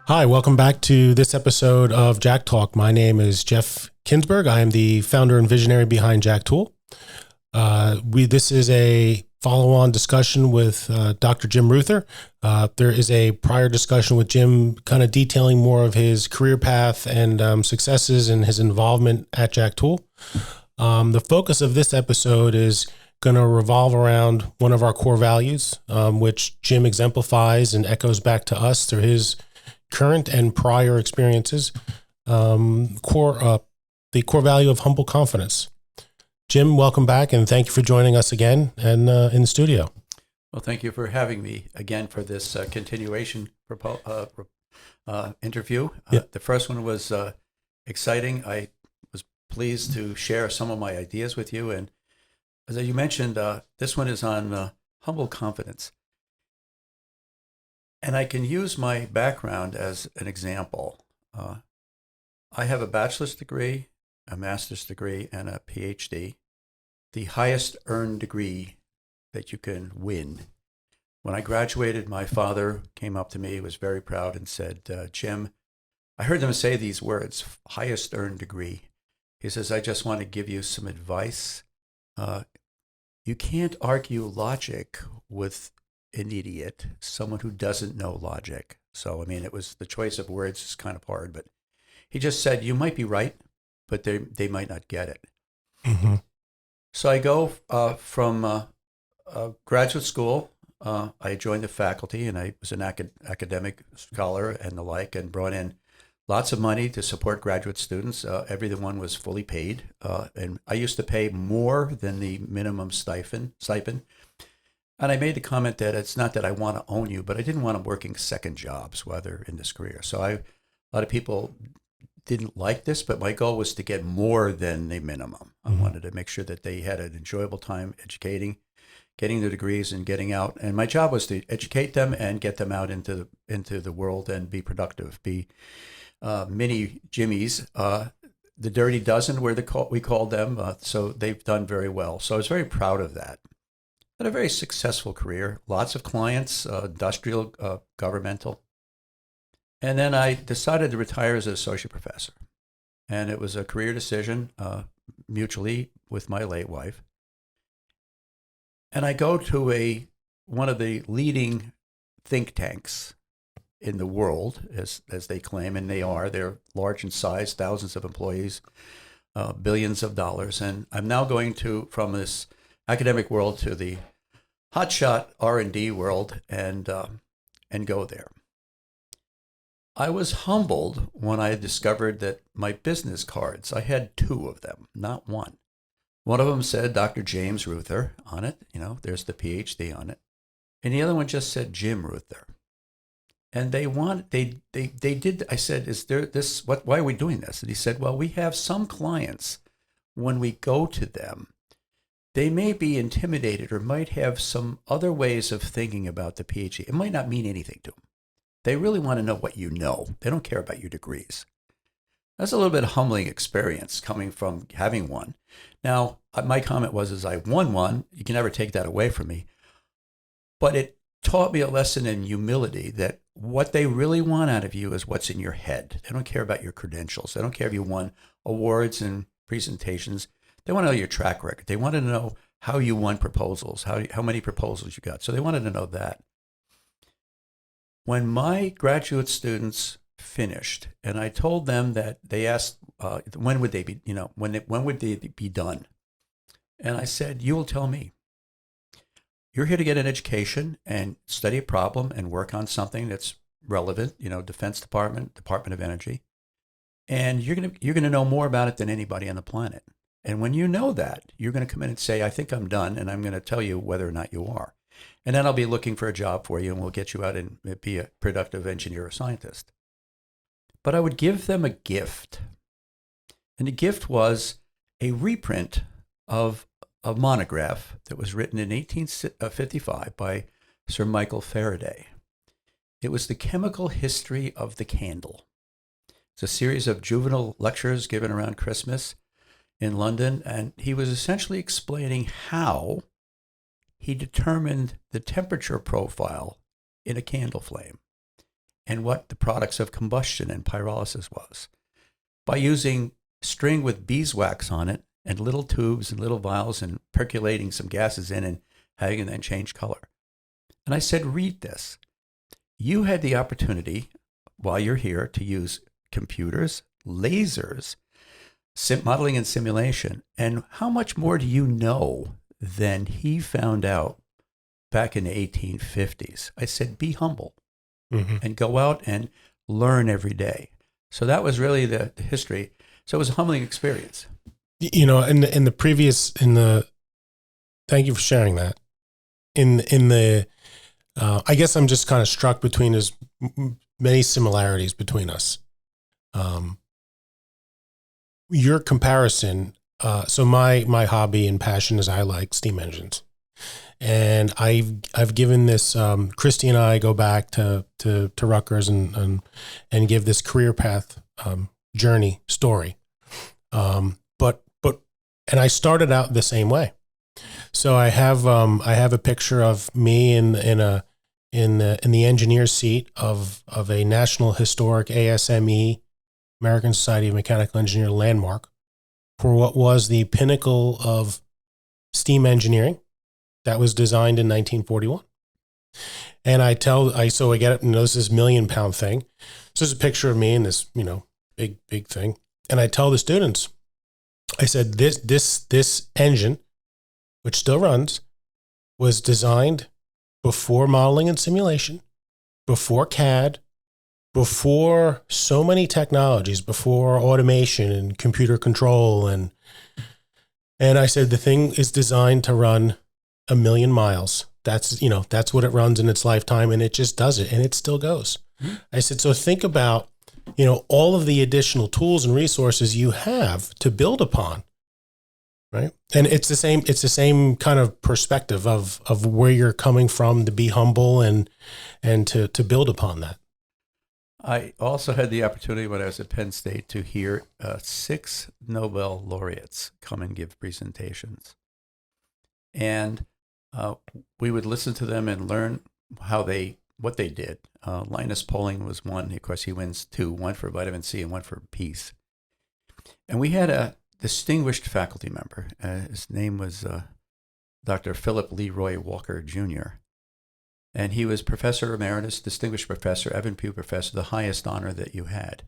Hi, welcome back to this episode of JAKTALK. My name is Jeff Kinsberg. I am the founder and visionary behind JAKTOOL. This is a follow-on discussion with Dr. Jim Reuther. There is a prior discussion with Jim kind of detailing more of his career path and successes and his involvement at JAKTOOL. The focus of this episode is going to revolve around one of our core values, which Jim exemplifies and echoes back to us through his current and prior experiences, the core value of humble confidence. Jim, welcome back, and thank you for joining us again and in the studio. Well, thank you for having me again for this continuation interview. The first one was exciting. I was pleased to share some of my ideas with you, and as you mentioned, this one is on humble confidence. And I can use my background as an example. I have a bachelor's degree, a master's degree, and a PhD, the highest earned degree that you can win. When I graduated, my father came up to me, was very proud, and said, Jim, I heard them say these words, highest earned degree. He says, I just want to give you some advice. You can't argue logic with an idiot, someone who doesn't know logic. So, I mean, it was the choice of words is kind of hard, but he just said, you might be right, but they might not get it. Mm-hmm. So I go from graduate school. I joined the faculty, and I was an academic scholar and the like, and brought in lots of money to support graduate students. Everyone was fully paid, and I used to pay more than the minimum stipend. And I made the comment that it's not that I want to own you, but I didn't want them working second jobs while they're in this career. So a lot of people didn't like this, but my goal was to get more than the minimum. I wanted to make sure that they had an enjoyable time educating, getting their degrees and getting out. And my job was to educate them and get them out into the world and be productive, be mini Jimmies. The Dirty Dozen we called them. So they've done very well. So I was very proud of that. Had a very successful career, lots of clients, industrial, governmental. And then I decided to retire as an associate professor. And it was a career decision mutually with my late wife. And I go to one of the leading think tanks in the world, as they claim, and they are. They're large in size, thousands of employees, billions of dollars. And I'm now going from this academic world to the hotshot R&D world and go there. I was humbled when I discovered that my business cards, I had 2 of them, not one. One of them said Dr. James Reuther on it, there's the PhD on it. And the other one just said Jim Reuther. And they did, I said, is there this, why are we doing this? And he said, well, we have some clients, when we go to them, they may be intimidated or might have some other ways of thinking about the PhD. It might not mean anything to them. They really want to know what you know. They don't care about your degrees. That's a little bit of humbling experience coming from having one. Now, my comment was, I won one. You can never take that away from me. But it taught me a lesson in humility that what they really want out of you is what's in your head. They don't care about your credentials. They don't care if you won awards and presentations. They want to know your track record. They wanted to know how you won proposals, how many proposals you got. So they wanted to know that. When my graduate students finished, and I told them that they asked, when would they be, when would they be done? And I said, you will tell me. You're here to get an education and study a problem and work on something that's relevant, Defense Department, Department of Energy. And you're going to know more about it than anybody on the planet. And when you know that, you're going to come in and say, I think I'm done, and I'm going to tell you whether or not you are. And then I'll be looking for a job for you, and we'll get you out and be a productive engineer or scientist. But I would give them a gift. And the gift was a reprint of a monograph that was written in 1855 by Sir Michael Faraday. It was The Chemical History of the Candle. It's a series of juvenile lectures given around Christmas in London, and he was essentially explaining how he determined the temperature profile in a candle flame and what the products of combustion and pyrolysis was by using string with beeswax on it and little tubes and little vials and percolating some gases in and having them change color. And I said, read this. You had the opportunity while you're here to use computers, lasers, modeling and simulation. And how much more do you know than he found out back in the 1850s? I said, be humble and go out and learn every day. So that was really the history. So it was a humbling experience. You know, thank you for sharing that. I guess I'm just kind of struck between as many similarities between us. Your comparison, so my hobby and passion is I like steam engines. And I've given this, Christy and I go back to Rutgers and give this career path journey story. And I started out the same way. So I have a picture of me in the engineer's seat of a National Historic ASME, American Society of Mechanical Engineers landmark for what was the pinnacle of steam engineering that was designed in 1941. And I get it, this is £1 million thing. So there's a picture of me in this, big thing. And I tell the students, I said, this engine, which still runs, was designed before modeling and simulation, before CAD, before so many technologies, before automation and computer control. And I said, the thing is designed to run 1 million miles. That's what it runs in its lifetime, and it just does it, and it still goes. Mm-hmm. I said, so think about, all of the additional tools and resources you have to build upon, right? And it's the same kind of perspective of where you're coming from, to be humble and to build upon that. I also had the opportunity when I was at Penn State to hear 6 Nobel laureates come and give presentations. And we would listen to them and learn what they did. Linus Pauling was one. Of course, he wins 2, one for vitamin C and one for peace. And we had a distinguished faculty member. His name was Dr. Philip Leroy Walker, Jr. And he was Professor Emeritus, Distinguished Professor, Evan Pugh Professor, the highest honor that you had.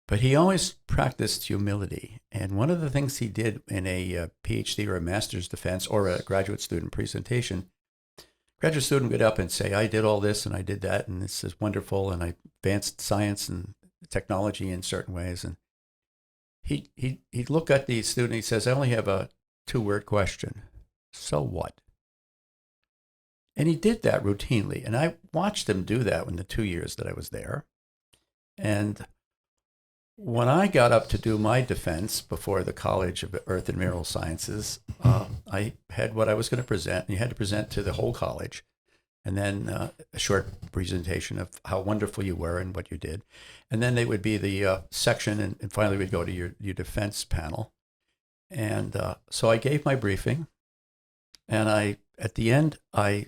But he always practiced humility. And one of the things he did in a PhD or a master's defense or a graduate student presentation, graduate student would get up and say, I did all this and I did that, and this is wonderful, and I advanced science and technology in certain ways. And he'd look at the student, he says, I only have a 2-word question. So what? And he did that routinely. And I watched him do that in the 2 years that I was there. And when I got up to do my defense before the College of Earth and Mineral Sciences, I had what I was going to present, and you had to present to the whole college, and then a short presentation of how wonderful you were and what you did. And then they would be the section, and finally we'd go to your defense panel. And so I gave my briefing, and at the end, I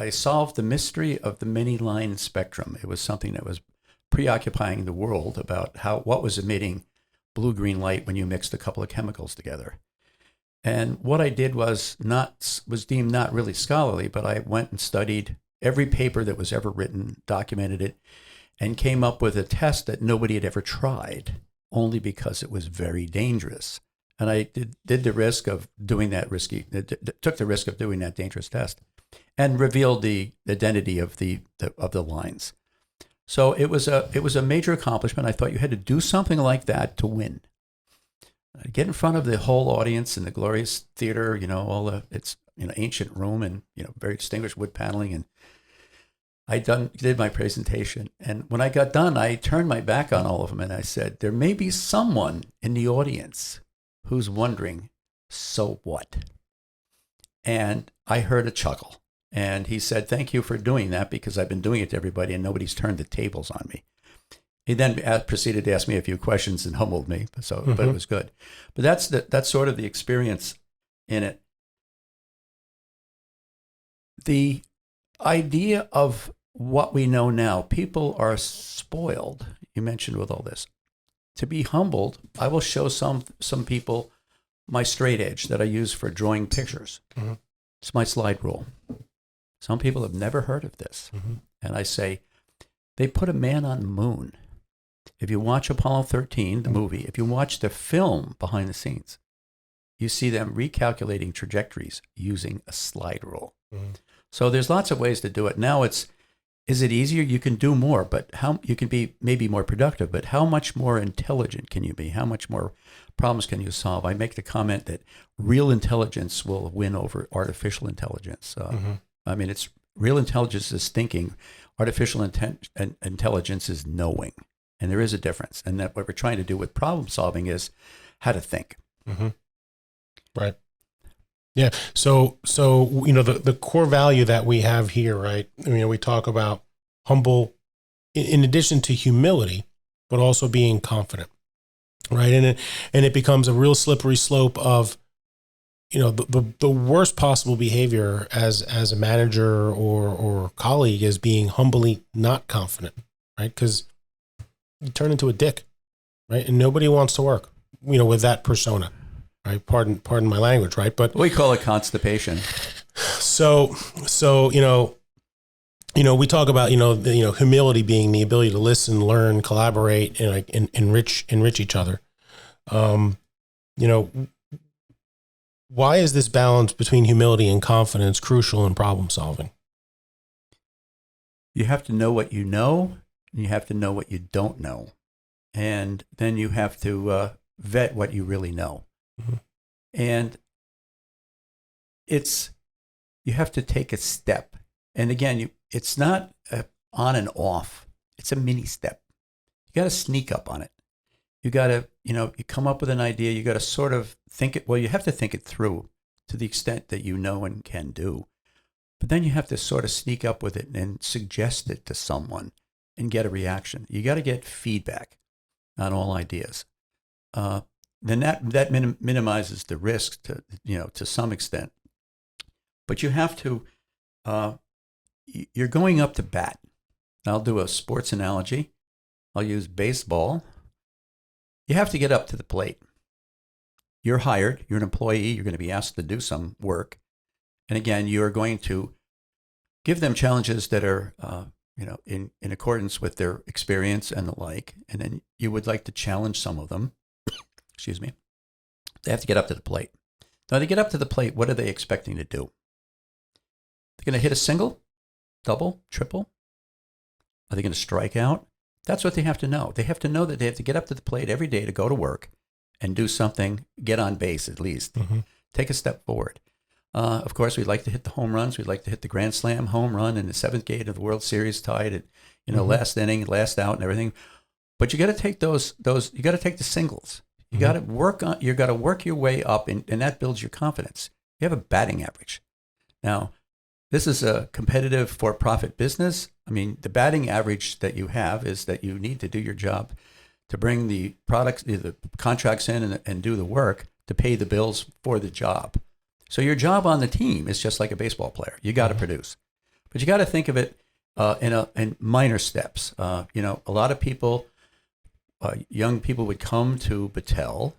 solved the mystery of the many-line spectrum. It was something that was preoccupying the world about what was emitting blue-green light when you mixed a couple of chemicals together. And what I did was deemed not really scholarly, but I went and studied every paper that was ever written, documented it, and came up with a test that nobody had ever tried, only because it was very dangerous. And I did the risk of doing that took the risk of doing that dangerous test, and revealed the identity of the lines. So it was a major accomplishment. I thought you had to do something like that to win. Get in front of the whole audience in the glorious theater, it's ancient room and very distinguished wood paneling, and I did my presentation. And when I got done, I turned my back on all of them and I said, there may be someone in the audience who's wondering, so what? And I heard a chuckle. And he said, thank you for doing that, because I've been doing it to everybody and nobody's turned the tables on me. He then proceeded to ask me a few questions and humbled me, but it was good. But that's sort of the experience in it. The idea of what we know now. People are spoiled. You mentioned with all this. To be humbled, I will show some people my straight edge that I use for drawing pictures. Mm-hmm. It's my slide rule. Some people have never heard of this. Mm-hmm. And I say, they put a man on the moon. If you watch Apollo 13, the movie, if you watch the film behind the scenes, you see them recalculating trajectories using a slide rule. Mm-hmm. So there's lots of ways to do it. Now is it easier? You can do more, but how you can be maybe more productive, but how much more intelligent can you be? How much more problems can you solve? I make the comment that real intelligence will win over artificial intelligence. Mm-hmm. I mean, it's real intelligence is thinking. Artificial intelligence is knowing. And there is a difference. And that what we're trying to do with problem solving is how to think. Mm-hmm. Right. Yeah. So the core value that we have here, right? We talk about humble, in addition to humility, but also being confident, right? And it becomes a real slippery slope of, the worst possible behavior as a manager or colleague is being humbly not confident, right? Because you turn into a dick, right? And nobody wants to work, with that persona. Right. Pardon my language. Right. But we call it constipation. So, we talk about, humility being the ability to listen, learn, collaborate, and enrich each other. Why is this balance between humility and confidence crucial in problem solving? You have to know what you know, and you have to know what you don't know. And then you have to vet what you really know. Mm-hmm. And you have to take a step. And again, it's not on and off. It's a mini step. You got to sneak up on it. You got to, you come up with an idea. You got to sort of think it. Well, you have to think it through to the extent that you know and can do. But then you have to sort of sneak up with it and suggest it to someone and get a reaction. You got to get feedback on all ideas. Then that minimizes the risk to some extent. But you have to, you're going up to bat. I'll do a sports analogy. I'll use baseball. You have to get up to the plate. You're hired. You're an employee. You're going to be asked to do some work. And again, you're going to give them challenges that are, in accordance with their experience and the like. And then you would like to challenge some of them. Excuse me. They have to get up to the plate. Now, to get up to the plate, what are they expecting to do? They're going to hit a single, double, triple? Are they going to strike out? That's what they have to know. They have to know that they have to get up to the plate every day to go to work and do something, get on base at least, take a step forward. Of course, we'd like to hit the home runs. We'd like to hit the grand slam home run in the seventh game of the World Series, tied at last inning, last out, and everything. But you got to take those. You got to take the singles. You got to work on. You got to work your way up, and that builds your confidence. You have a batting average. Now, this is a competitive for-profit business. I mean, the batting average that you have is that you need to do your job to bring the products, the contracts in, and do the work to pay the bills for the job. So your job on the team is just like a baseball player. You got to produce, but you got to think of it in minor steps. A lot of people. Young people would come to Battelle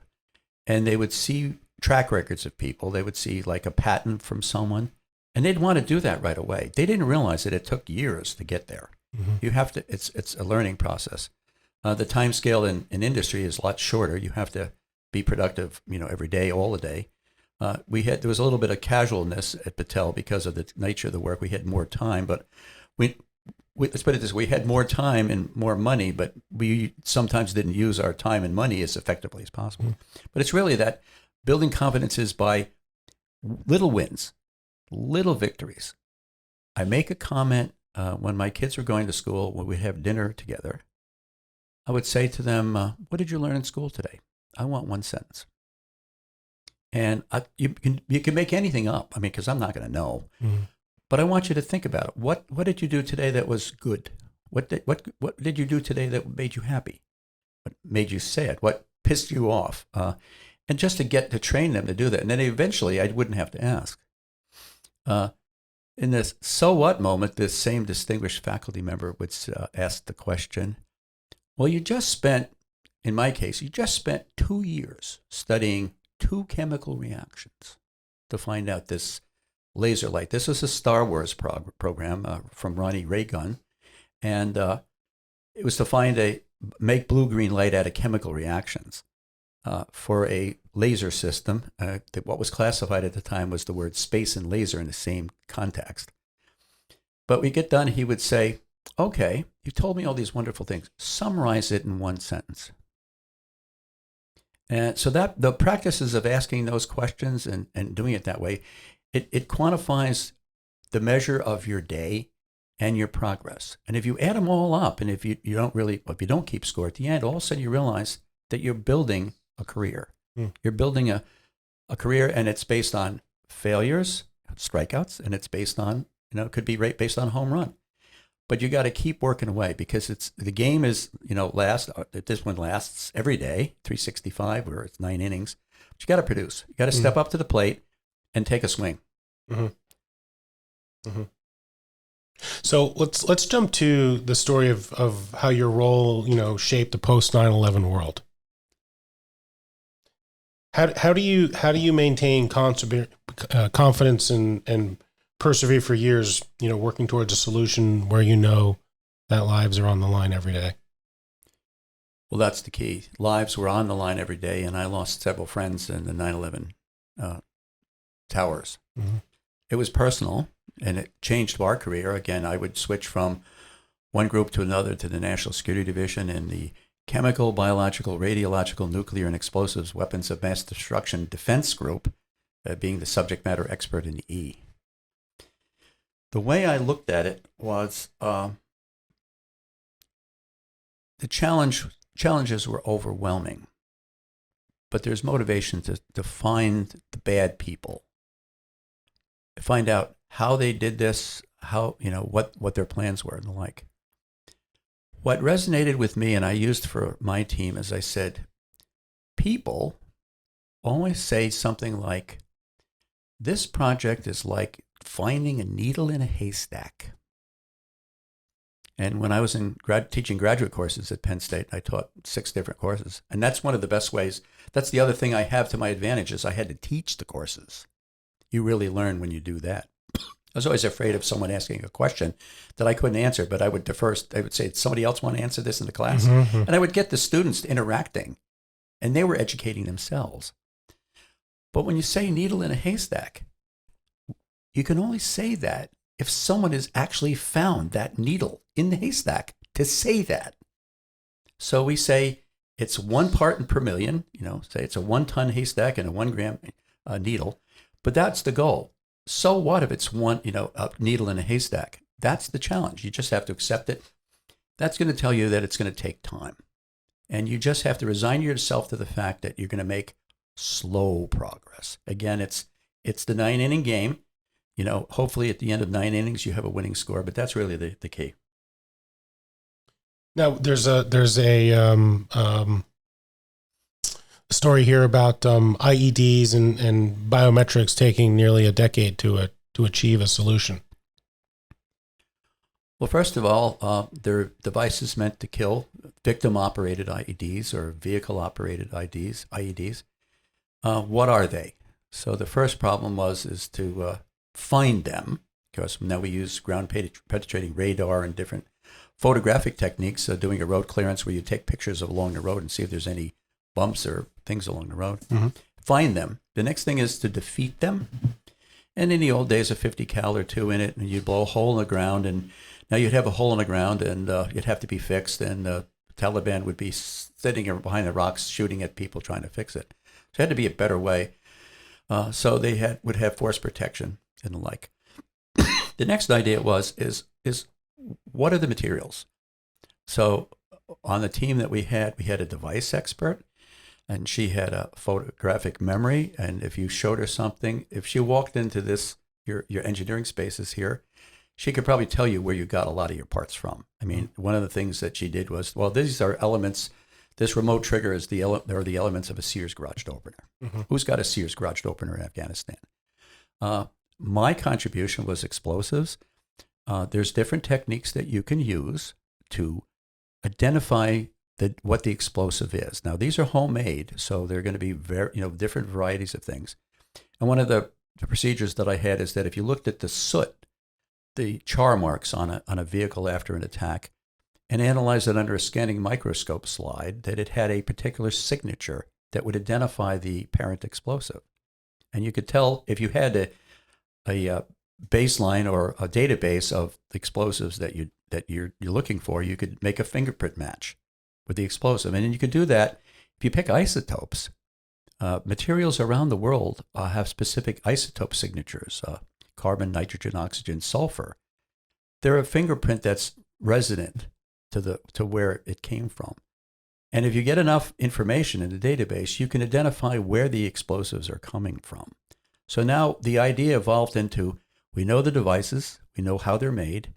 and they would see track records of people. They would see like a patent from someone and they'd want to do that right away. They didn't realize that it took years to get there. Mm-hmm. You have to, it's a learning process. The time scale in industry is a lot shorter. You have to be productive, every day, all the day. There was a little bit of casualness at Battelle because of the nature of the work. We had more time, but let's put it this way, we had more time and more money, but we sometimes didn't use our time and money as effectively as possible. Mm-hmm. But it's really that building confidence is by little wins, little victories. I make a comment when my kids were going to school, when we have dinner together, I would say to them, what did you learn in school today? I want one sentence. And you can make anything up, because I'm not going to know. Mm-hmm. But I want you to think about it. What did you do today that was good? What did you do today that made you happy? What made you sad? What pissed you off? And just to train them to do that. And then eventually I wouldn't have to ask. In this so what moment, this same distinguished faculty member would ask the question, well, in my case, you just spent 2 years studying 2 chemical reactions to find out this laser light. This was a Star Wars program from Ronnie Reagan, and it was to make blue-green light out of chemical reactions for a laser system. That what was classified at the time was the word space and laser in the same context. But we get done, he would say, okay, you told me all these wonderful things. Summarize it in 1 sentence. And so that the practices of asking those questions and doing it that way, it quantifies the measure of your day and your progress. And if you add them all up, and if you don't keep score at the end, all of a sudden you realize that you're building a career. You're building a career, and it's based on failures, strikeouts, and it's based on, it could be based on home run. But you got to keep working away, because the game is, this one lasts every day, 365, where it's 9 innings. But you got to produce. You got to step up to the plate and take a swing. Mm-hmm. Mm-hmm. So let's jump to the story of how your role, shaped the post 9/11 world. How do you maintain confidence and persevere for years, working towards a solution where that lives are on the line every day? Well, that's the key. Lives were on the line every day, and I lost several friends in the 9/11 towers. Mm-hmm. It was personal, and it changed our career. Again, I would switch from one group to another to the National Security Division in the Chemical, Biological, Radiological, Nuclear, and Explosives Weapons of Mass Destruction Defense Group, being the subject matter expert in E. The way I looked at it was the challenges were overwhelming, but there's motivation to find the bad people, to find out how they did this, what their plans were and the like. What resonated with me, and I used for my team, as I said, people always say something like, this project is like finding a needle in a haystack. And when I was teaching graduate courses at Penn State, I taught 6 different courses. And that's one of the best ways. That's the other thing I have to my advantage, is I had to teach the courses. You really learn when you do that. I was always afraid of someone asking a question that I couldn't answer, but I would defer. I would say, somebody else want to answer this in the class? Mm-hmm. And I would get the students interacting, and they were educating themselves. But when you say needle in a haystack, you can only say that if someone has actually found that needle in the haystack to say that. So we say it's 1 part per million, say it's a 1-ton haystack and a 1 gram needle, but that's the goal. So what if it's a needle in a haystack? That's the challenge. You just have to accept it. That's going to tell you that it's going to take time. And you just have to resign yourself to the fact that you're going to make slow progress. Again, it's the 9-inning game. Hopefully at the end of 9 innings, you have a winning score, but that's really the key. Now, there's a story here about IEDs and biometrics taking nearly a decade to achieve a solution. Well, first of all, they're devices meant to kill, victim-operated IEDs or vehicle-operated IEDs. What are they? So the first problem is to find them, because now we use ground-penetrating radar and different photographic techniques, doing a road clearance where you take pictures along the road and see if there's any bumps or things along the road. Mm-hmm. Find them. The next thing is to defeat them. And in the old days, a 50 cal or 2 in it, and you'd blow a hole in the ground, and now you'd have a hole in the ground, and it'd have to be fixed, and the Taliban would be sitting behind the rocks shooting at people trying to fix it. So it had to be a better way. So they would have force protection and the like. The next idea is what are the materials? So on the team that we had a device expert, and she had a photographic memory. And if you showed her something, if she walked into your engineering spaces here, she could probably tell you where you got a lot of your parts from. I mean, one of the things that she did was, well, these are elements. This remote trigger is the elements of a Sears garage opener. Mm-hmm. Who's got a Sears garage opener in Afghanistan? my contribution was explosives. There's different techniques that you can use to identify what the explosive is. Now, these are homemade, so they're going to be very, different varieties of things. And one of the procedures that I had is that if you looked at the soot, the char marks on a vehicle after an attack, and analyzed it under a scanning microscope slide, that it had a particular signature that would identify the parent explosive. And you could tell if you had a baseline or a database of explosives that you're looking for, you could make a fingerprint match with the explosive. And then you could do that if you pick isotopes. Materials around the world have specific isotope signatures, carbon, nitrogen, oxygen, sulfur. They're a fingerprint that's resident to where it came from. And if you get enough information in the database, you can identify where the explosives are coming from. So now the idea evolved into, we know the devices, we know how they're made,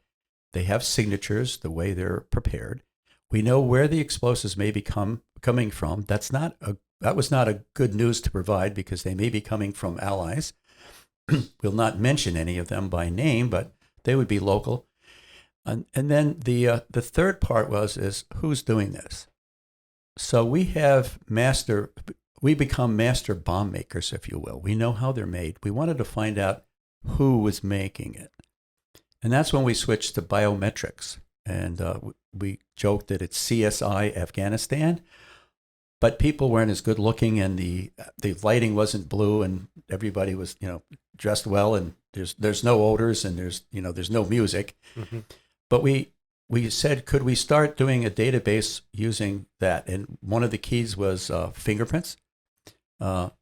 they have signatures, the way they're prepared. We know where the explosives may be coming from. That was not a good news to provide because they may be coming from allies. We'll not mention any of them by name, but they would be local. And then the third part is who's doing this? So we become master bomb makers, if you will. We know how they're made. We wanted to find out who was making it. And that's when we switched to biometrics. And we joked that it's CSI Afghanistan, but people weren't as good looking, and the lighting wasn't blue, and everybody was dressed well, and there's no odors, and there's no music. Mm-hmm. But we said, could we start doing a database using that? And one of the keys was fingerprints. Of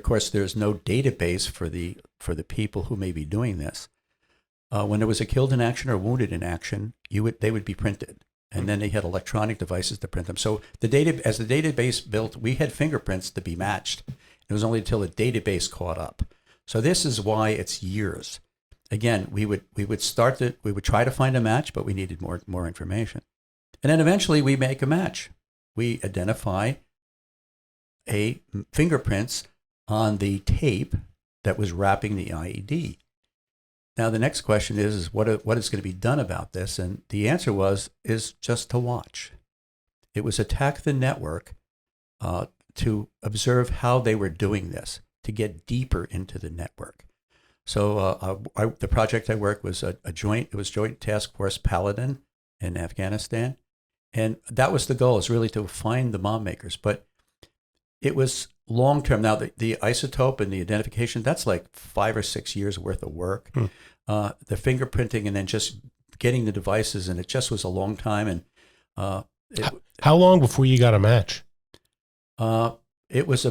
course, there's no database for the people who may be doing this. When there was a killed in action or wounded in action, they would be printed, and then they had electronic devices to print them. So as the database built, we had fingerprints to be matched. It was only until the database caught up. So this is why it's years. Again, we would try to find a match, but we needed more information, and then eventually we make a match. We identify fingerprints on the tape that was wrapping the IED. Now, the next question is what is going to be done about this? And the answer is just to watch. It was attack the network to observe how they were doing this, to get deeper into the network. So the project I worked was Joint Task Force Paladin in Afghanistan. And that was the goal, is really to find the bomb makers. But it was long-term. Now, the isotope and the identification, that's like 5 or 6 years worth of work. The fingerprinting and then just getting the devices, and it just was a long time. And how long before you got a match? It was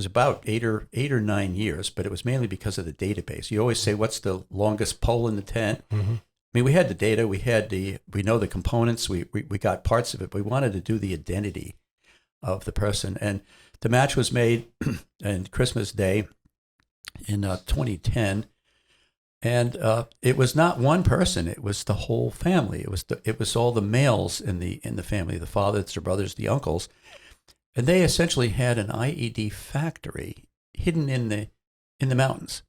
about 8 or 9 years, but it was mainly because of the database. You always say, what's the longest pole in the tent? Mm-hmm. I mean, we had the data, we know the components, we got parts of it, but we wanted to do the identity of the person. And the match was made on Christmas Day in 2010. And it was not one person; it was the whole family. It was all the males in the family, the fathers, the brothers, the uncles, and they essentially had an IED factory hidden in the mountains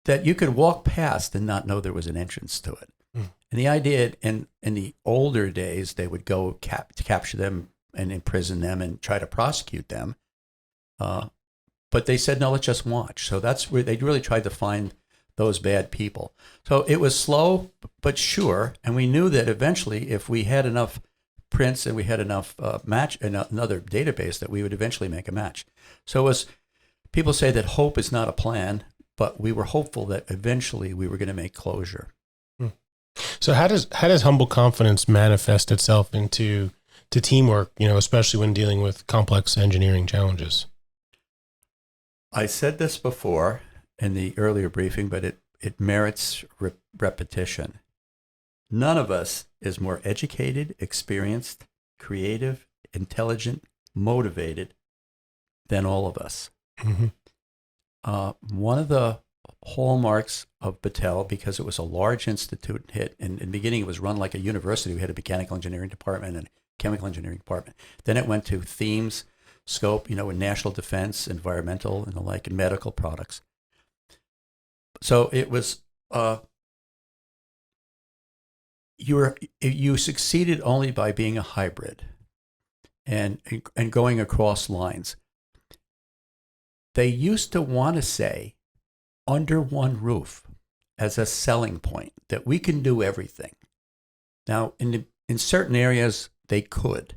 that you could walk past and not know there was an entrance to it. Mm. And the idea, in the older days, they would go to capture them and imprison them and try to prosecute them, but they said, no, let's just watch. So that's where they really tried to find those bad people. So it was slow but sure, and we knew that eventually, if we had enough prints and we had enough match and another database, that we would eventually make a match. So it was, people say that hope is not a plan, but we were hopeful that eventually we were going to make closure. So how does humble confidence manifest itself into teamwork? Especially when dealing with complex engineering challenges. I said this before in the earlier briefing, but it merits repetition. None of us is more educated, experienced, creative, intelligent, motivated than all of us. Mm-hmm. One of the hallmarks of Battelle, because it was a large institute hit, and in the beginning it was run like a university. We had a mechanical engineering department and a chemical engineering department. Then it went to themes, scope, in national defense, environmental, and the like, and medical products. So it was you succeeded only by being a hybrid and going across lines. They used to want to say under one roof as a selling point that we can do everything. Now, in certain areas, they could.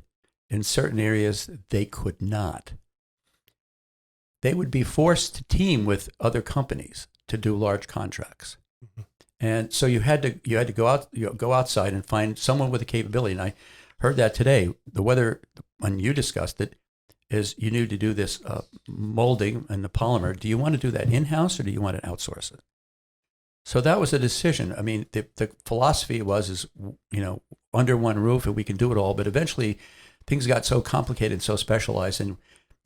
In certain areas, they could not. They would be forced to team with other companies to do large contracts. Mm-hmm. And so you had to go outside and find someone with a capability. And I heard that today. The weather, when you discussed it, is you need to do this molding and the polymer. Do you want to do that in-house or do you want to outsource it? So that was a decision. I mean, the philosophy is under one roof and we can do it all. But eventually, things got so complicated and so specialized, and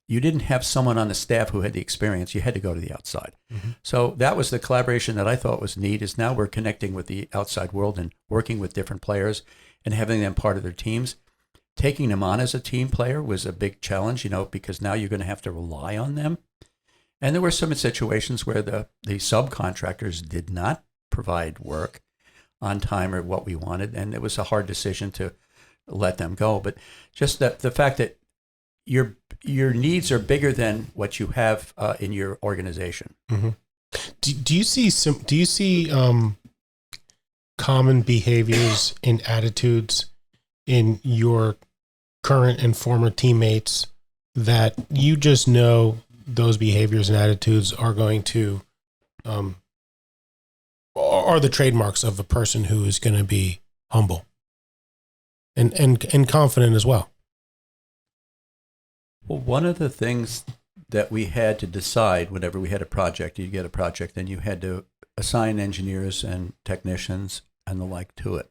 you didn't have someone on the staff who had the experience. You had to go to the outside. Mm-hmm. So that was the collaboration that I thought was neat. Is now we're connecting with the outside world and working with different players and having them part of their teams. Taking them on as a team player was a big challenge, because now you're going to have to rely on them. And there were some situations where the subcontractors did not provide work on time or what we wanted, and it was a hard decision to let them go. But just the fact that your needs are bigger than what you have in your organization. Mm-hmm. Do you see common behaviors and attitudes in your current and former teammates that you just know those behaviors and attitudes are going to are the trademarks of a person who is going to be humble and confident as well? Well, one of the things that we had to decide whenever we had a project, you get a project, then you had to assign engineers and technicians and the like to it.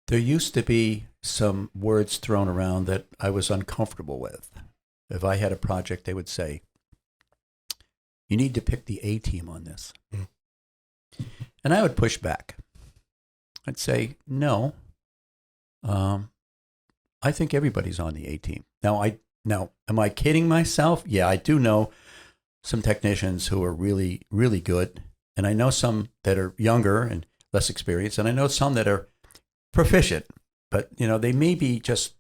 There used to be some words thrown around that I was uncomfortable with. If I had a project, they would say, you need to pick the A team on this. Mm. And I would push back. I'd say, no, I think everybody's on the A team. Now, am I kidding myself? Yeah, I do know some technicians who are really, really good. And I know some that are younger and less experienced. And I know some that are proficient, but they may be just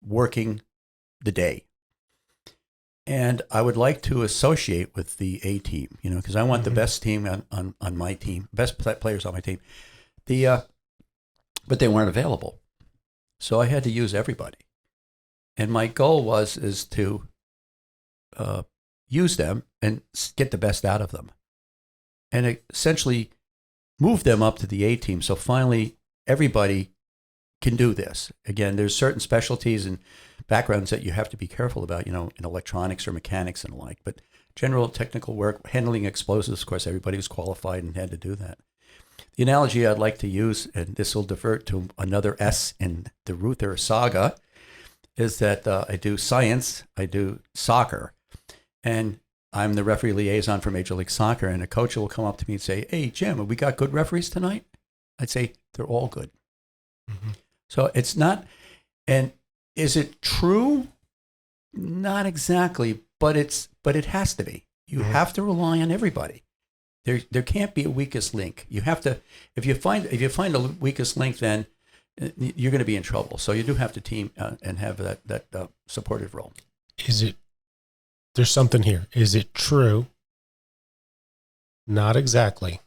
working the day. And I would like to associate with the A team, because I want the best team on my team, best players on my team. But they weren't available, so I had to use everybody. And my goal is to use them and get the best out of them, and essentially move them up to the A team. So finally, everybody can do this. Again, there's certain specialties and backgrounds that you have to be careful about, in electronics or mechanics and the like. But general technical work, handling explosives, of course, everybody was qualified and had to do that. The analogy I'd like to use, and this will divert to another S in the Reuther saga, is that I do science, I do soccer, and I'm the referee liaison for Major League Soccer, and a coach will come up to me and say, hey, Jim, have we got good referees tonight? I'd say, they're all good. Mm-hmm. So it's not, and is it true? Not exactly, but it has to be. You have to rely on everybody. There can't be a weakest link. You have to, if you find a weakest link, then you're going to be in trouble. So you do have to team and have that supportive role. There's something here. Is it true? Not exactly.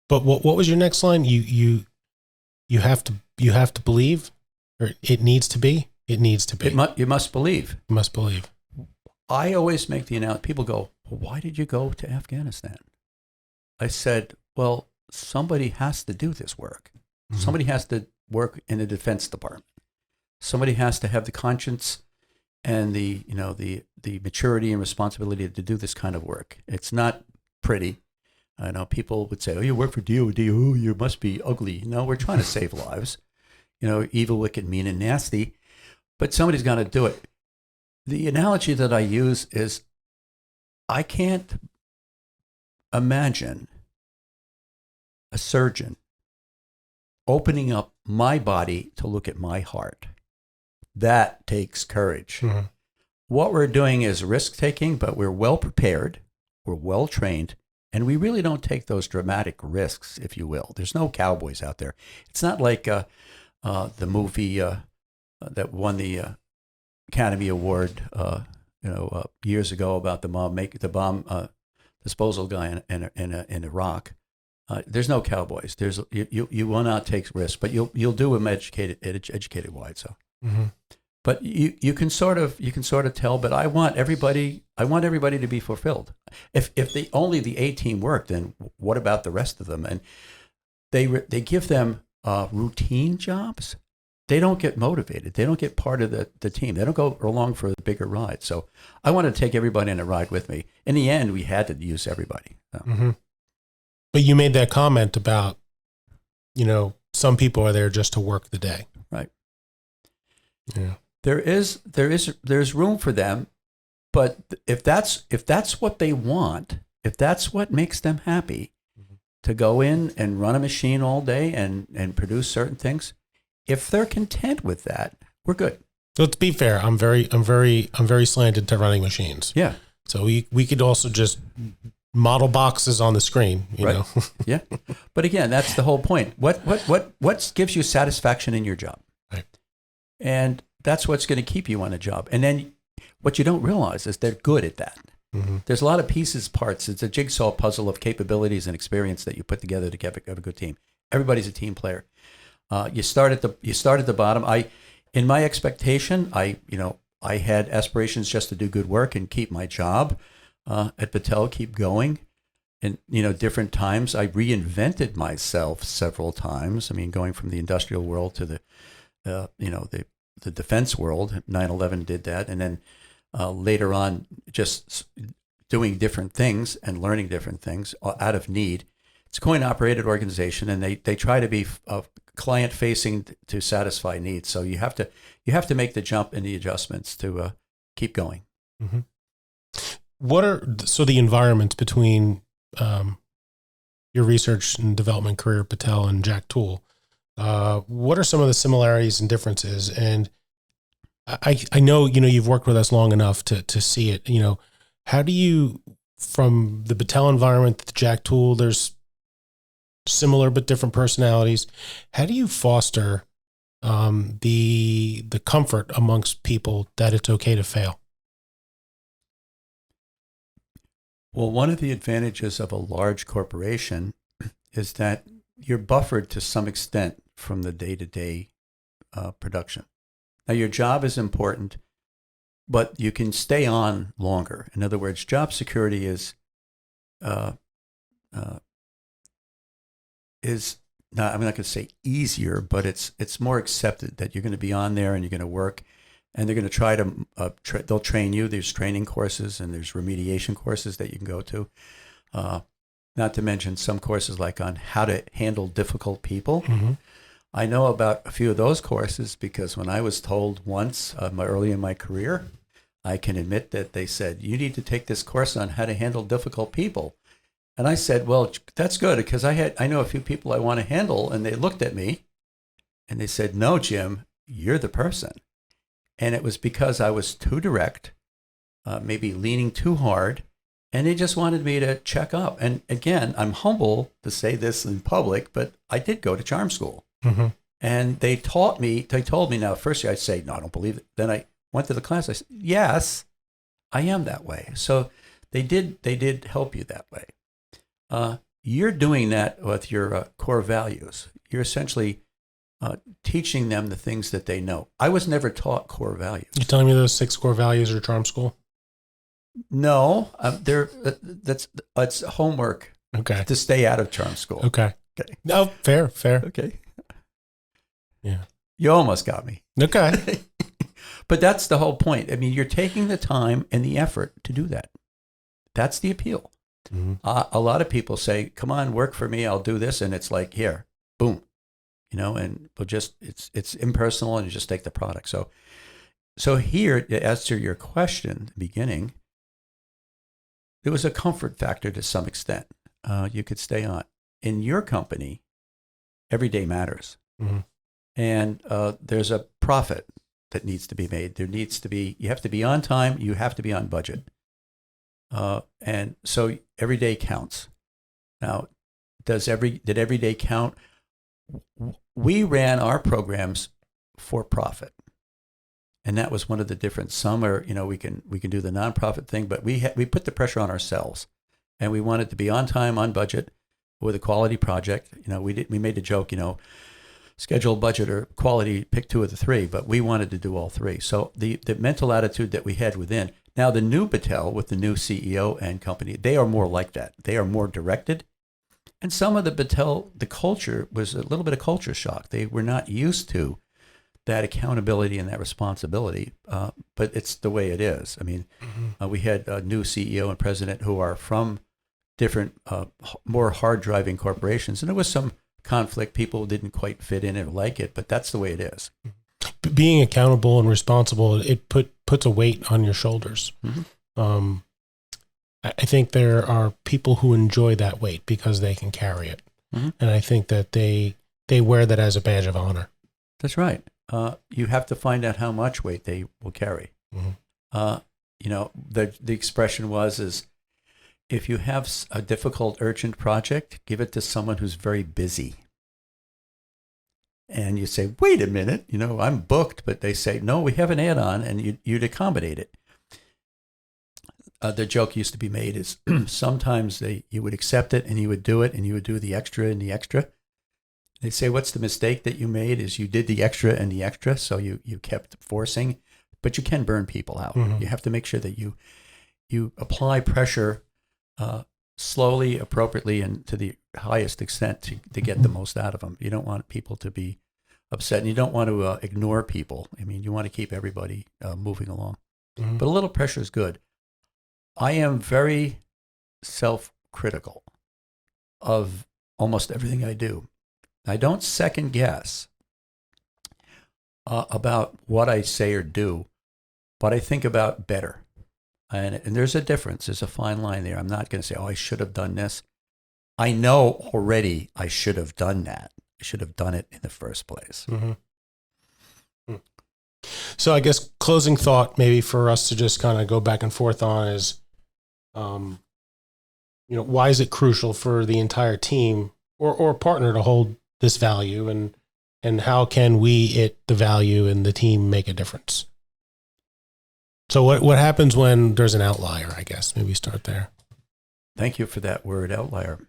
But what was your next line? You have to believe, or it needs to be. It needs to be. You must believe. You must believe. I always make the announcement. People go, well, why did you go to Afghanistan? I said, well, somebody has to do this work. Mm-hmm. Somebody has to work in the Defense Department. Somebody has to have the conscience and the maturity and responsibility to do this kind of work. It's not pretty. I know people would say, oh, you work for DOD, oh, you must be ugly. No, we're trying to save lives. Evil, wicked, mean, and nasty. But somebody's got to do it. The analogy that I use is I can't imagine a surgeon opening up my body to look at my heart. That takes courage. Mm-hmm. what we're doing is risk taking, but we're well prepared, we're well trained, and we really don't take those dramatic risks, if you will. There's no cowboys out there. It's not like the movie that won the Academy Award, years ago about the bomb disposal guy in Iraq. There's no cowboys. You will not take risks, but you'll do them educated wide. So, but you can sort of tell. But I want everybody to be fulfilled. If only the A team worked, then what about the rest of them? And they give them routine jobs. They don't get motivated. They don't get part of the team. They don't go along for the bigger ride. So I want to take everybody in a ride with me. In the end, we had to use everybody. So. But you made that comment about, some people are there just to work the day. Right. Yeah. There's room for them, but if that's what they want, if that's what makes them happy, to go in and run a machine all day and produce certain things, if they're content with that, we're good. Let's be fair. I'm very slanted to running machines. Yeah. So we could also just model boxes on the screen, you know. Yeah. But again, that's the whole point. What gives you satisfaction in your job? Right. And that's what's going to keep you on a job. And then what you don't realize is they're good at that. There's a lot of pieces, parts. It's a jigsaw puzzle of capabilities and experience that you put together to have a good team. Everybody's a team player. You start at the bottom. In my expectation, I had aspirations just to do good work and keep my job at Battelle, keep going. And different times I reinvented myself several times. I mean, going from the industrial world to the defense world. 9/11 did that, and then later on, just doing different things and learning different things out of need. It's a coin-operated organization, and they try to be client-facing to satisfy needs. So you have to make the jump and the adjustments to keep going. What are the environments between your research and development career at Battelle and JAKTOOL? What are some of the similarities and differences? And I know you've worked with us long enough to see it. How do you, from the Battelle environment to JAKTOOL, there's similar but different personalities. How do you foster the comfort amongst people that it's okay to fail? Well, one of the advantages of a large corporation is that you're buffered to some extent from the day-to-day production. Now, your job is important, but you can stay on longer. In other words, job security is not, I'm not going to say easier, but it's more accepted that you're going to be on there and you're going to work, and they're going to try to they'll train you. There's training courses and there's remediation courses that you can go to. Not to mention some courses like on how to handle difficult people. I know about a few of those courses because when I was told once early in my career, I can admit that they said, you need to take this course on how to handle difficult people. And I said, well, that's good because I know a few people I want to handle. And they looked at me and they said, no, Jim, you're the person. And it was because I was too direct, maybe leaning too hard. And they just wanted me to check up. And again, I'm humble to say this in public, but I did go to charm school. And they told me now, first year I'd say, no, I don't believe it. Then I went to the class. I said, yes, I am that way. So they did help you that way. You're doing that with your core values. You're essentially teaching them the things that they know. I was never taught core values. You're telling me those 6 core values are charm school? No, it's homework. Okay. To stay out of charm school. Okay. No, fair. Okay. Yeah. You almost got me. Okay. But that's the whole point. I mean, you're taking the time and the effort to do that. That's the appeal. A lot of people say, come on, work for me. I'll do this. And it's like, here, boom, and we'll just, it's impersonal and you just take the product. So here, to answer your question at the beginning, there was a comfort factor to some extent. You could stay on. In your company, every day matters. And there's a profit that needs to be made. You have to be on time, you have to be on budget. And so every day counts. Now, did every day count? We ran our programs for profit. And that was one of the difference. Some are, we can do the nonprofit thing, but we put the pressure on ourselves, and we wanted to be on time, on budget, with a quality project. We made a joke, schedule, budget, or quality, pick two of the three, but we wanted to do all three. So the mental attitude that we had within. Now the new Battelle with the new CEO and company, they are more like that. They are more directed. And some of the Battelle, the culture was a little bit of culture shock. They were not used to that accountability and that responsibility, but it's the way it is. I mean, we had a new CEO and president who are from different, more hard-driving corporations, and there was some conflict. People didn't quite fit in or like it, but that's the way it is. Being accountable and responsible, it puts a weight on your shoulders. I think there are people who enjoy that weight because they can carry it, and I think that they wear that as a badge of honor. That's right. You have to find out how much weight they will carry. The expression is, if you have a difficult, urgent project, give it to someone who's very busy. And you say, wait a minute, I'm booked, but they say, no, we have an add-on, and you'd accommodate it. The joke used to be made is sometimes you would accept it and you would do it and you would do the extra and the extra. They say, what's the mistake that you made is you did the extra and the extra, so you kept forcing, but you can burn people out. You have to make sure that you apply pressure slowly, appropriately, and to the highest extent to get the most out of them. You don't want people to be upset, and you don't want to ignore people. I mean, you want to keep everybody moving along. But a little pressure is good. I am very self-critical of almost everything I do. I don't second guess about what I say or do, but I think about better. And there's a difference. There's a fine line there. I'm not going to say, I should have done this. I know already I should have done that. I should have done it in the first place. So I guess closing thought maybe for us to just kind of go back and forth on is, why is it crucial for the entire team or partner to hold this value, and how can the value and the team make a difference? So what happens when there's an outlier, I guess? Maybe start there. Thank you for that word, outlier.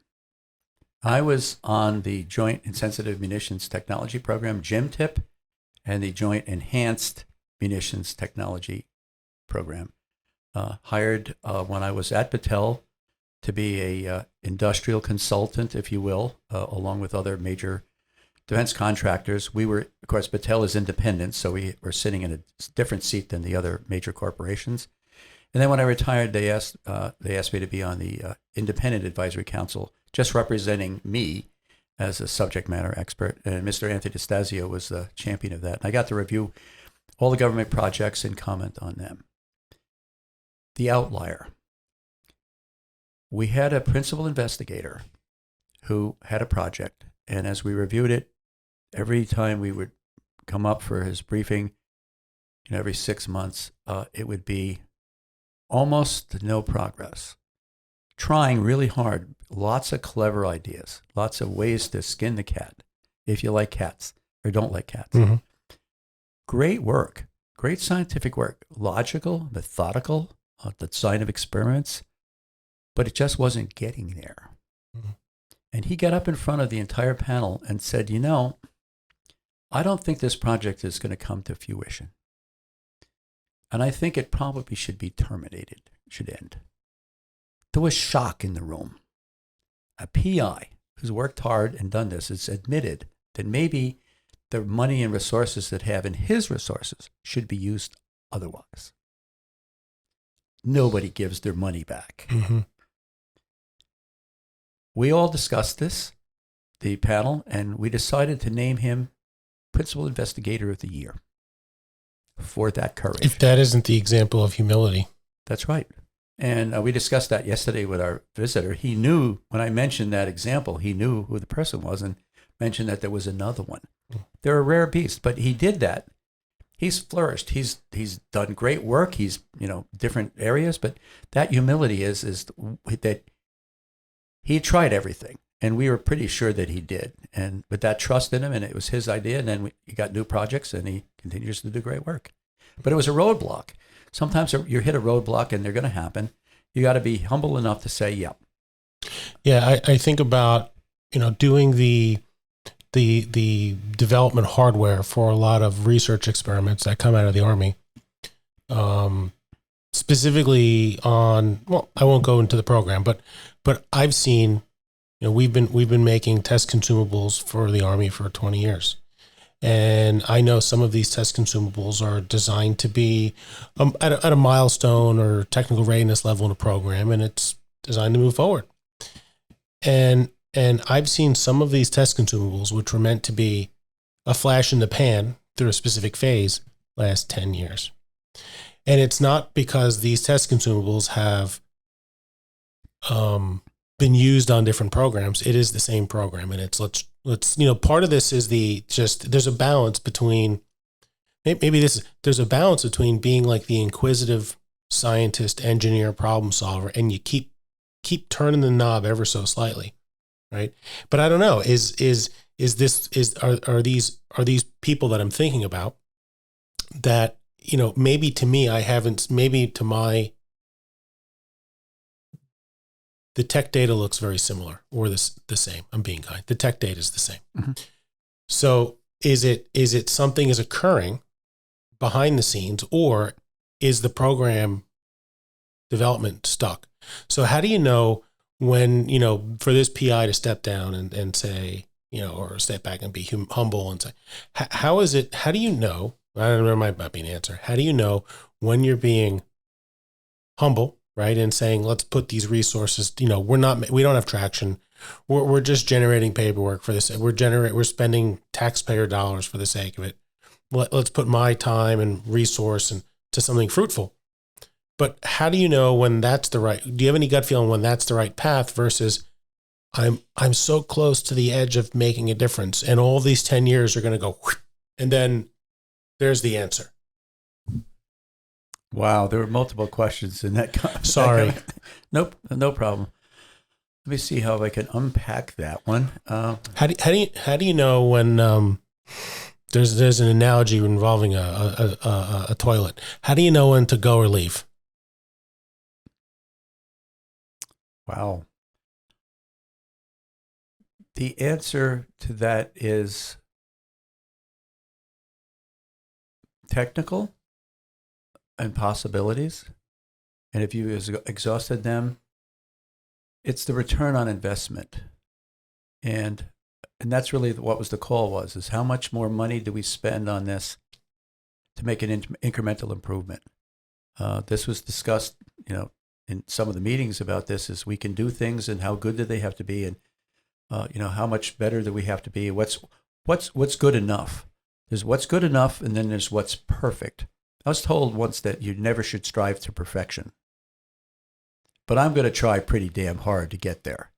I was on the Joint Insensitive Munitions Technology Program, JIMTIP, and the Joint Enhanced Munitions Technology Program. Hired when I was at Battelle to be a industrial consultant, if you will, along with other major defense contractors. We were, of course, Battelle is independent, so we were sitting in a different seat than the other major corporations. And then when I retired, they asked me to be on the Independent Advisory Council, just representing me as a subject matter expert. And Mr. Anthony DeStasio was the champion of that. And I got to review all the government projects and comment on them. The outlier. We had a principal investigator who had a project, and as we reviewed it, every time we would come up for his briefing, every 6 months, it would be almost no progress. Trying really hard, lots of clever ideas, lots of ways to skin the cat, if you like cats or don't like cats. Great work, great scientific work, logical, methodical, the design of experiments, but it just wasn't getting there. And he got up in front of the entire panel and said, I don't think this project is going to come to fruition. And I think it probably should be terminated, should end. There was shock in the room. A PI who's worked hard and done this has admitted that maybe the money and resources that have in his resources should be used otherwise. Nobody gives their money back. We all discussed this, the panel, and we decided to name him Principal Investigator of the Year for that courage. If that isn't the example of humility. That's right. And we discussed that yesterday with our visitor. He knew, when I mentioned that example, he knew who the person was and mentioned that there was another one. They're a rare beast, but he did that. he's flourished. He's done great work. He's, different areas, but that humility is that he tried everything, and we were pretty sure that he did. And with that trust in him, and it was his idea, and then he got new projects, and he continues to do great work. But it was a roadblock. Sometimes you hit a roadblock, and they're going to happen. You got to be humble enough to say, "Yeah." Yeah, I think about doing the development hardware for a lot of research experiments that come out of the Army. Specifically on, well, I won't go into the program, but I've seen, we've been making test consumables for the Army for 20 years. And I know some of these test consumables are designed to be at a milestone or technical readiness level in a program, and it's designed to move forward. And I've seen some of these test consumables, which were meant to be a flash in the pan through a specific phase, last 10 years. And it's not because these test consumables have been used on different programs. It is the same program. And it's, let's part of this is there's a balance between, there's a balance between being like the inquisitive scientist, engineer, problem solver, and you keep turning the knob ever so slightly. Right. But I don't know, are these people that I'm thinking about that, maybe to me, the tech data looks very similar or the same. I'm being kind. The tech data is the same. Mm-hmm. So is it something is occurring behind the scenes, or is the program development stuck? So how do you know when, for this PI to step down and say, or step back and be humble and say, how do you know? I don't know, there might not be an answer. How do you know when you're being humble, right? And saying, let's put these resources, we don't have traction. We're just generating paperwork for this. We're spending taxpayer dollars for the sake of it. Let's put my time and resource into something fruitful. But how do you know when that's do you have any gut feeling when that's the right path versus I'm so close to the edge of making a difference and all these 10 years are going to go, and then there's the answer. Wow, there were multiple questions in that. Sorry. Nope, no problem. Let me see how I can unpack that one. How do you know when there's an analogy involving a toilet? How do you know when to go or leave? Wow. The answer to that is technical and possibilities. And if you exhausted them, it's the return on investment. And that's really what was the call is how much more money do we spend on this to make an incremental improvement? This was discussed, in some of the meetings about this, is we can do things and how good do they have to be, and how much better do we have to be? What's good enough? There's what's good enough, and then there's what's perfect. I was told once that you never should strive to perfection, but I'm going to try pretty damn hard to get there.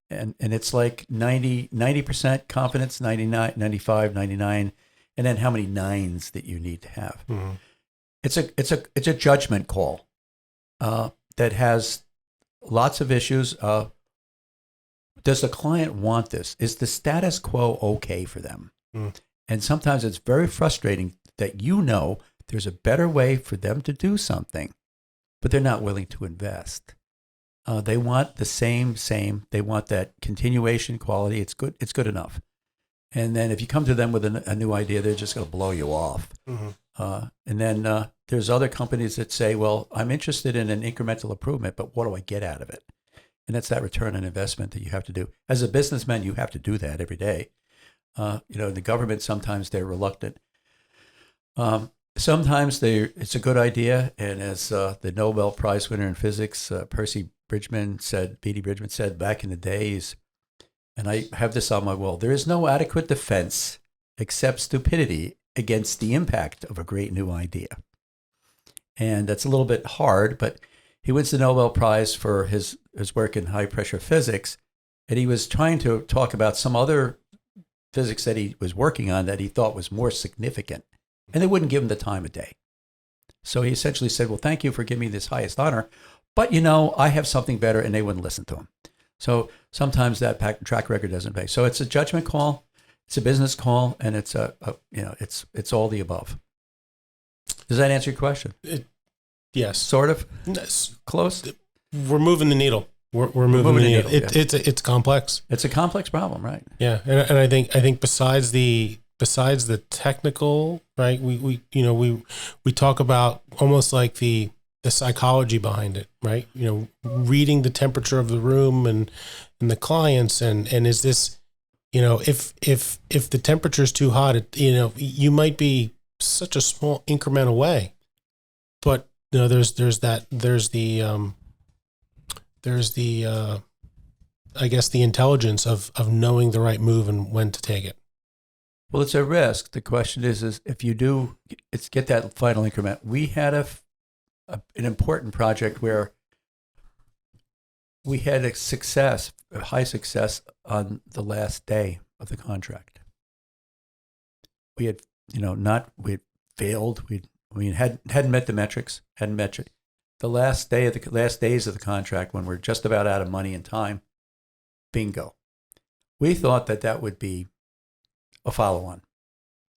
And it's like 90% confidence, 99, 95, 99, and then how many nines that you need to have. Mm-hmm. It's a judgment call. That has lots of issues. Does the client want this? Is the status quo okay for them? Mm. And sometimes it's very frustrating that there's a better way for them to do something, but they're not willing to invest. They want the same. They want that continuation quality. It's good enough. And then if you come to them with a new idea, they're just going to blow you off. Mm-hmm. And then there's other companies that say, well, I'm interested in an incremental improvement, but what do I get out of it? And that's that return on investment that you have to do. As a businessman, you have to do that every day. The government, sometimes they're reluctant. Sometimes it's a good idea. And as the Nobel Prize winner in physics, Beatty Bridgman said back in the days, and I have this on my wall, there is no adequate defense except stupidity against the impact of a great new idea. And that's a little bit hard, but he wins the Nobel Prize for his work in high pressure physics. And he was trying to talk about some other physics that he was working on that he thought was more significant. and they wouldn't give him the time of day. So he essentially said, well, thank you for giving me this highest honor, but I have something better, and they wouldn't listen to him. So sometimes that track record doesn't pay. So it's a judgment call, it's a business call, and it's it's all the above. Does that answer your question? Yes. Sort of? Yes. Close? We're moving the needle. We're moving the needle. It's complex. It's a complex problem, right? Yeah, and I think besides the technical, right? We talk about almost like the psychology behind it, right? Reading the temperature of the room and the clients, and is this, if the temperature is too hot, you might be such a small incremental way, but there's the I guess the intelligence of knowing the right move and when to take it. Well, it's a risk. The question is if you do, get that final increment. We had an important project where we had a high success on the last day of the contract. We had, we had failed. Hadn't met the metrics, the last days of the contract, when we're just about out of money and time, bingo. We thought that would be a follow-on.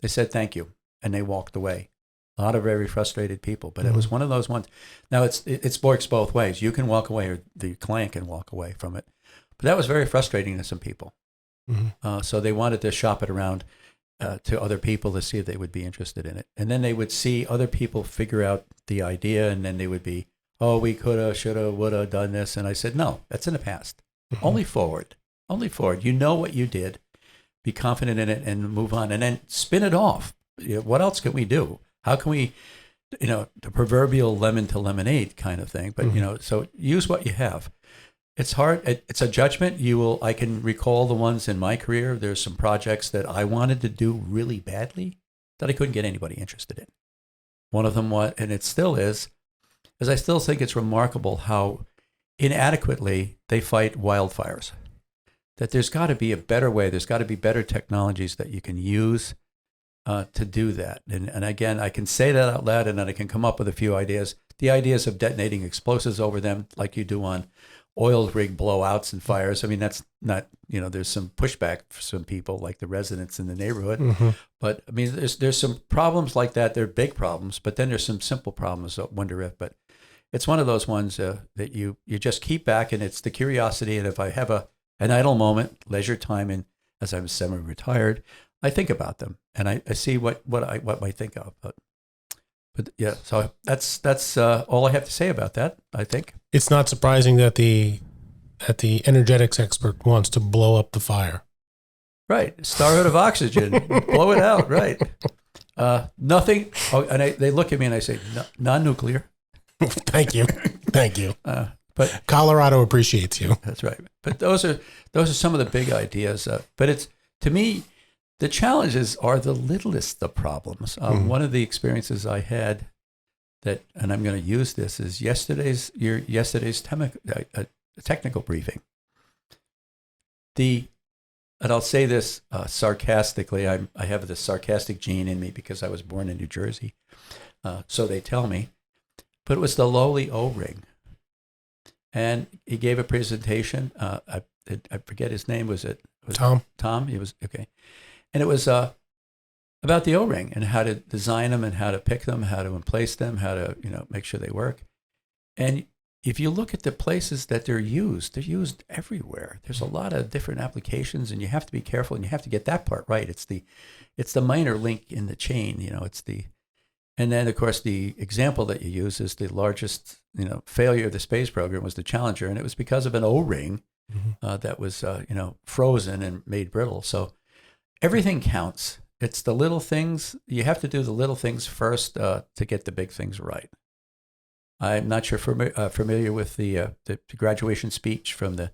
They said thank you, and they walked away. A lot of very frustrated people, but it was one of those ones. Now it works both ways. You can walk away, or the client can walk away from it. But that was very frustrating to some people. Mm-hmm. So they wanted to shop it around to other people to see if they would be interested in it. And then they would see other people figure out the idea, and then they would be, oh, we coulda, shoulda, woulda done this. And I said, no, that's in the past. Mm-hmm. Only forward. You know what you did. Be confident in it and move on, and then spin it off. What else can we do? How can we, the proverbial lemon to lemonade kind of thing. But, so use what you have. It's hard. It's a judgment. I can recall the ones in my career. There's some projects that I wanted to do really badly that I couldn't get anybody interested in. One of them was, and it still is I still think it's remarkable how inadequately they fight wildfires. That there's got to be a better way. There's got to be better technologies that you can use to do that. And again, I can say that out loud, and then I can come up with a few ideas. The ideas of detonating explosives over them, like you do on oil rig blowouts and fires. I mean, that's not, there's some pushback for some people, like the residents in the neighborhood. Mm-hmm. But I mean, there's some problems like that. They're big problems, but then there's some simple problems. I wonder if, but it's one of those ones that you just keep back, and it's the curiosity. And if I have an idle moment, leisure time, and as I'm semi-retired, I think about them, and I see what I might think of. But yeah, so that's all I have to say about that. I think it's not surprising that the energetics expert wants to blow up the fire. Right, start out of oxygen, blow it out. Right, nothing. Oh, and they look at me and I say, non-nuclear. Thank you. But Colorado appreciates you. That's right. But those are some of the big ideas. But it's, to me, the challenges are the littlest of problems. One of the experiences I had and I'm going to use this, is yesterday's technical briefing. And I'll say this sarcastically. I have this sarcastic gene in me because I was born in New Jersey. So they tell me. But it was the lowly O-ring. And he gave a presentation. I forget his name. Was it Tom? Tom. He was okay. And it was about the O-ring and how to design them and how to pick them, how to emplace them, how to make sure they work. And if you look at the places that they're used everywhere. There's a lot of different applications, and you have to be careful, and you have to get that part right. It's the minor link in the chain. And then of course the example that you use is the largest failure of the space program was the Challenger, and it was because of an O-ring that was frozen and made brittle. So everything counts. It's the little things. You have to do the little things first to get the big things right. I'm not sure familiar with the graduation speech from the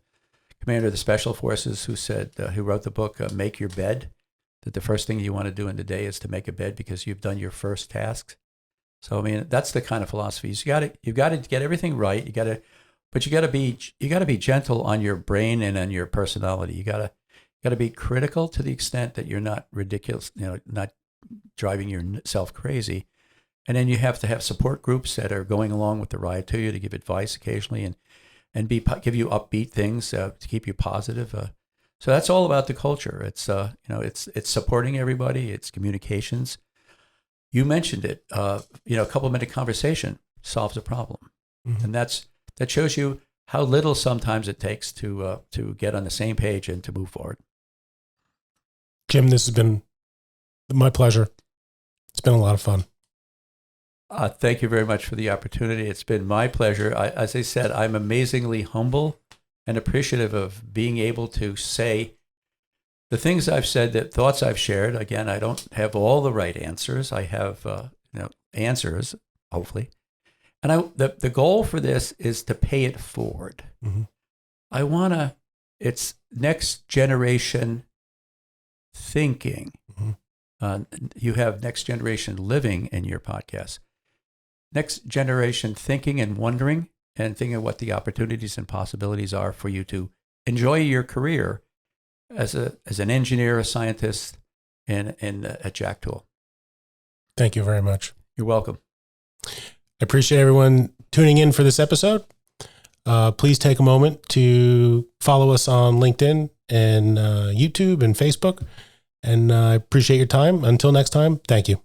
commander of the Special Forces who wrote the book Make Your Bed, that the first thing you want to do in the day is to make a bed because you've done your first tasks. So I mean, that's the kind of philosophy. You've got to get everything right. But you got to be gentle on your brain and on your personality. You got to be critical to the extent that you're not ridiculous, not driving yourself crazy. And then you have to have support groups that are going along with the ride to you to give advice occasionally and give you upbeat things to keep you positive. So that's all about the culture. It's it's supporting everybody. It's communications. You mentioned it. A couple-minute conversation solves a problem, and that shows you how little sometimes it takes to get on the same page and to move forward. Jim, this has been my pleasure. It's been a lot of fun. Thank you very much for the opportunity. It's been my pleasure. As I said, I'm amazingly humble and appreciative of being able to say the things I've said, the thoughts I've shared. Again, I don't have all the right answers. I have answers, hopefully. And the goal for this is to pay it forward. Mm-hmm. It's next generation thinking. Mm-hmm. You have next generation living in your podcast. Next generation thinking and wondering and thinking of what the opportunities and possibilities are for you to enjoy your career as an engineer, a scientist, and at JAKTOOL. Thank you very much. You're welcome. I appreciate everyone tuning in for this episode. Please take a moment to follow us on LinkedIn and YouTube and Facebook. And I appreciate your time. Until next time, thank you.